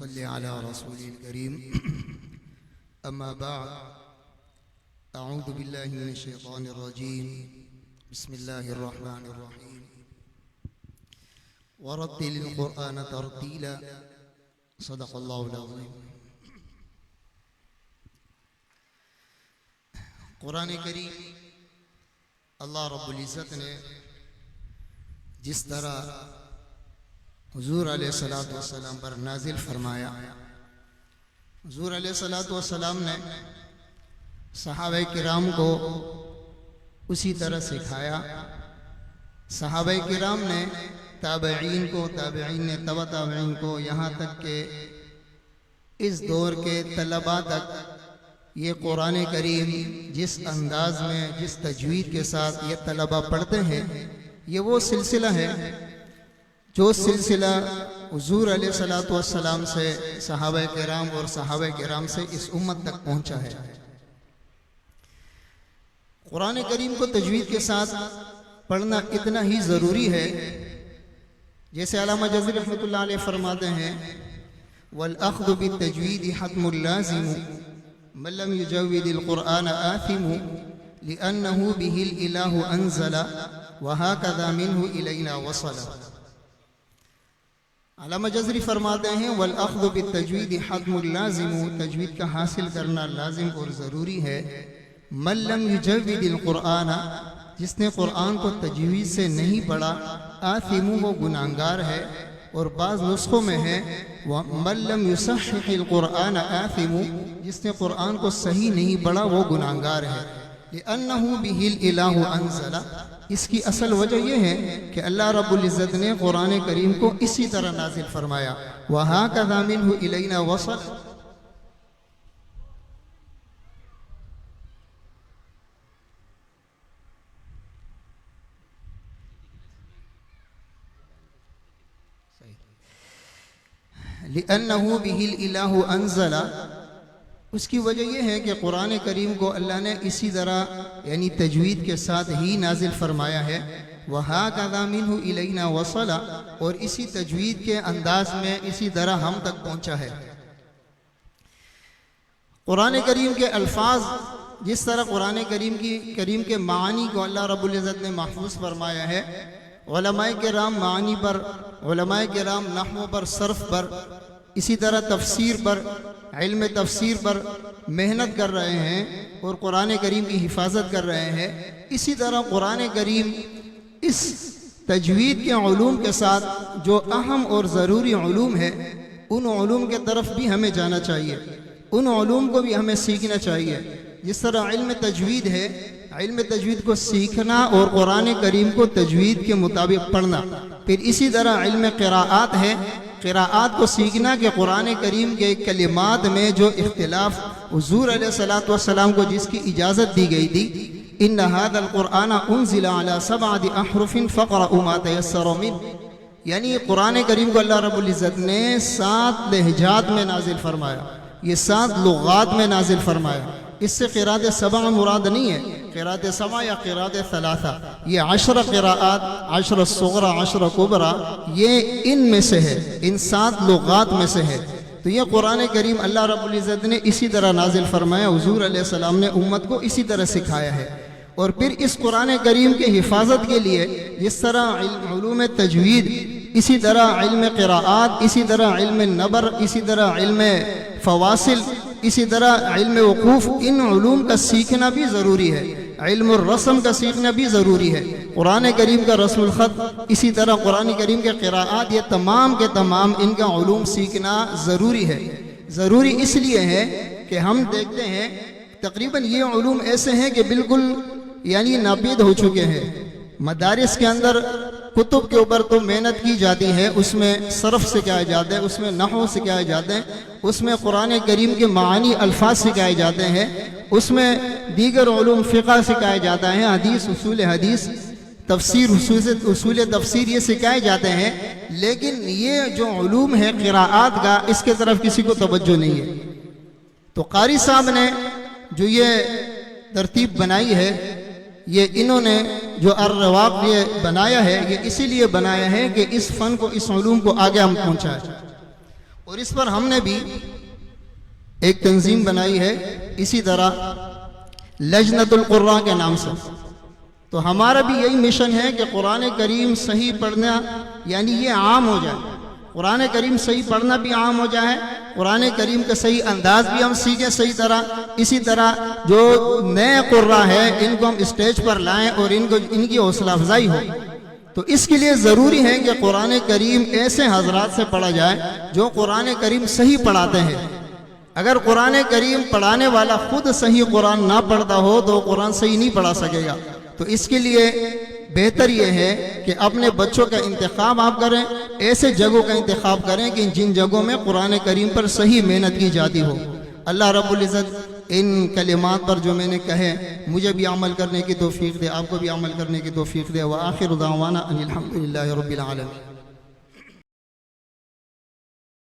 صل على رسول الكريم أما بعد أعوذ بالله من الشيطان الرجيم بسم الله الرحمن الرحيم ورتل القرآن ترتيلا صدق الله العظيم. قرآن کریم اللہ رب العزت نے جس طرح حضور علیہ السلام پر نازل فرمایا، حضور علیہ السلام نے صحابہ کرام کو اسی طرح سکھایا، صحابہ کرام نے تابعین کو، تابعین نے تبع تابعین کو، یہاں تک کہ اس دور کے طلباء تک یہ قرآن کریم جس انداز میں، جس تجوید کے ساتھ یہ طلباء پڑھتے ہیں، یہ وہ سلسلہ ہے جو سلسلہ حضور علیہ السلام سے صحابہ کرام اور صحابہ کرام سے اس امت تک پہنچا ہے. قرآن کریم کو تجوید کے ساتھ پڑھنا اتنا ہی ضروری ہے جیسے علامہ جزری رحمۃ اللہ علیہ فرماتے ہیں وَالْأَخْذُ بِالتَّجْوِيدِ حَتْمٌ لَازِمٌ مَنْ لَمْ يُجَوِّدِ الْقُرْآنَ آثِمُ لِأَنَّهُ بِهِ الْإِلَهُ أَنزَلَ وَهَكَذَا مِنْهُ إِلَيْنَا وَصَلَ. علامہ جزری فرماتے ہیں وَالْأَخْذُ بِالتَّجْوِيدِ حَتْمٌ لَازِمُ، تجوید کا حاصل کرنا لازم اور ضروری ہے. مَنْ لَمْ يُجَوِّدِ الْقُرْآنَ، جس نے قرآن کو تجوید سے نہیں پڑھا، آثم، وہ گناہگار ہے. اور بعض نسخوں میں ہے وَمَنْ لَمْ يُصَحِّحِ الْقُرْآنَ آثم، جس نے قرآن کو صحیح نہیں پڑھا وہ گناہگار ہے. لِأَنَّهُ بِهِ الْإِلَهُ أَنزَلَ، اس کی اصل وجہ یہ ہے کہ اللہ رب العزت نے قرآن کریم کو اسی طرح نازل فرمایا. وَهَكَذَا مِنْهُ إِلَيْنَا وَصَلَ. لِأَنَّهُ بِهِ الْإِلَهُ أَنزَلَ، اس کی وجہ یہ ہے کہ قرآن کریم کو اللہ نے اسی طرح یعنی تجوید کے ساتھ ہی نازل فرمایا ہے. وَهَكَذَا مِنْهُ إِلَيْنَا وَصَلَ، اور اسی تجوید کے انداز میں اسی طرح ہم تک پہنچا ہے. قرآن کریم کے الفاظ، جس طرح قرآن کریم کے معانی کو اللہ رب العزت نے محفوظ فرمایا ہے، علماء کرام معانی پر، علماء کرام نحو پر، صرف پر، اسی طرح تفسیر پر، علم تفسیر پر محنت کر رہے ہیں اور قرآن کریم کی حفاظت کر رہے ہیں. اسی طرح قرآن کریم اس تجوید کے علوم کے ساتھ جو اہم اور ضروری علوم ہے، ان علوم کے طرف بھی ہمیں جانا چاہیے، ان علوم کو بھی ہمیں سیکھنا چاہیے. جس طرح علم تجوید ہے، علم تجوید کو سیکھنا اور قرآن کریم کو تجوید کے مطابق پڑھنا. پھر اسی طرح علم قراءات ہے، قراءات کو سیکھنا کہ قرآن کریم کے کلمات میں جو اختلاف حضور علیہ السلام کو جس کی اجازت دی گئی تھی، ان هذا القرآن انزل على 7 احرف فقرؤوا ما تيسر منه، یعنی قرآن کریم کو اللہ رب العزت نے 7 لہجات میں نازل فرمایا، یہ 7 لغات میں نازل فرمایا. اس سے قراءت 7 مراد نہیں ہے، قراءت 7 یا قراءت 3، یہ 10 قراءات، 10 صغرى 10 کبرى، یہ ان میں سے ہے، ان 7 لغات میں سے ہے. تو یہ قرآن کریم اللہ رب العزت نے اسی طرح نازل فرمایا، حضور علیہ السلام نے امت کو اسی طرح سکھایا ہے. اور پھر اس قرآن کریم کے حفاظت کے لیے جس طرح علوم تجوید، اسی طرح علم قراءات، اسی طرح علم نبر، اسی طرح علم فواصل، اسی طرح علم وقوف، ان علوم کا سیکھنا بھی ضروری ہے. علم الرسم کا سیکھنا بھی ضروری ہے. قرآن کریم کا رسم الخط، اسی طرح قرآن کریم کے قراءات، یہ تمام کے تمام ان کا علوم سیکھنا ضروری ہے. ضروری اس لیے ہے کہ ہم دیکھتے ہیں تقریباً یہ علوم ایسے ہیں کہ بالکل یعنی ناپید ہو چکے ہیں. مدارس کے اندر کتب کے اوپر تو محنت کی جاتی ہے، اس میں صرف سکھائے جاتے ہیں، اس میں نحو سکھائے جاتے ہیں، اس میں قرآن کریم کے معانی الفاظ سکھائے جاتے ہیں، اس میں دیگر علوم فقہ سکھائے جاتا ہے، حدیث، اصول حدیث، تفسیر، اصول تفسیر، یہ سکھائے جاتے ہیں. لیکن یہ جو علوم ہے قراءات کا، اس کے طرف کسی کو توجہ نہیں ہے. تو قاری صاحب نے جو یہ ترتیب بنائی ہے، یہ انہوں نے جو الرواق یہ بنایا ہے، یہ اسی لیے بنایا ہے کہ اس فن کو، اس علوم کو آگے ہم پہنچائیں. اور اس پر ہم نے بھی ایک تنظیم بنائی ہے اسی طرح لجنت القراء کے نام سے. تو ہمارا بھی یہی مشن ہے کہ قرآن کریم صحیح پڑھنا یعنی یہ عام ہو جائے, قرآن کریم صحیح پڑھنا بھی عام ہو جائے, قرآن کریم کا صحیح انداز بھی ہم سیکھیں صحیح طرح. اسی طرح جو نئے قراء ہیں ان کو ہم اسٹیج پر لائیں اور ان کی حوصلہ افزائی ہو. تو اس کے لیے ضروری ہے کہ قرآن کریم ایسے حضرات سے پڑھا جائے جو قرآن کریم صحیح پڑھاتے ہیں. اگر قرآن کریم پڑھانے والا خود صحیح قرآن نہ پڑھتا ہو تو قرآن صحیح نہیں پڑھا سکے گا. تو اس کے لیے بہتر یہ ہے کہ اپنے بچوں کا انتخاب آپ کریں, ایسے جگہوں کا انتخاب کریں کہ جن جگہوں میں قرآن کریم پر صحیح محنت کی جاتی ہو. اللہ رب العزت ان کلمات پر جو میں نے کہے مجھے بھی عمل کرنے کی توفیق دے, آپ کو بھی عمل کرنے کی توفیق دے. وآخر دعوانا ان الحمدللہ رب العالمین.